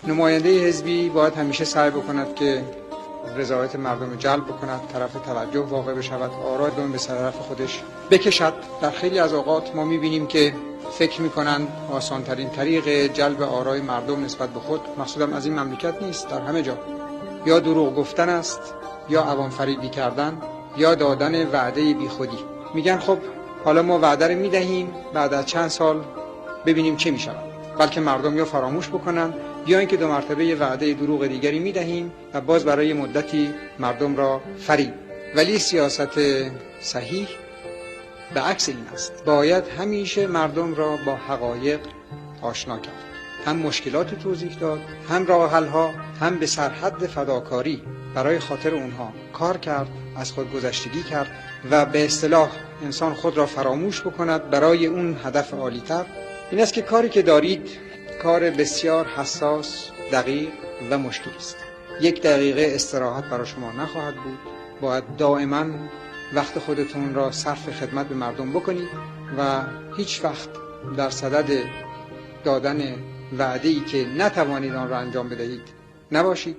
نماینده حزبی باید همیشه سعی بکند که رضایت مردم رو جلب بکند، طرف توجه واقع بشود، آرای مردم به طرف خودش بکشد. در خیلی از اوقات ما می‌بینیم که فکر می‌کنند آسان‌ترین طریق جلب آرای مردم نسبت به خود، مقصودم از این مملکت نیست، در همه جا، یا دروغ گفتن است، یا عوام فریبی کردن، یا دادن وعده بیخودی. میگن خب حالا ما وعده رو میدهیم، بعد از چند سال ببینیم چه میشود. بلکه مردم یا فراموش بکنن، یا اینکه دو مرتبه وعده دروغ دیگری میدهیم و باز برای مدتی مردم را فریب. ولی سیاست صحیح به عکس این است. باید همیشه مردم را با حقایق آشنا کرد، هم مشکلات توضیح داد، هم راه حل‌ها، هم به سرحد فداکاری برای خاطر اونها کار کرد، از خود گذشتگی کرد و به اصطلاح انسان خود را فراموش بکند برای اون هدف عالی‌تر. این است که کاری که دارید کار بسیار حساس، دقیق و مشکلی است. 1 دقیقه استراحت برای شما نخواهد بود. باید دائما وقت خودتون را صرف خدمت به مردم بکنید و هیچ وقت در صدد دادن وعده‌ای که نتوانید آن را انجام بدهید نباشید.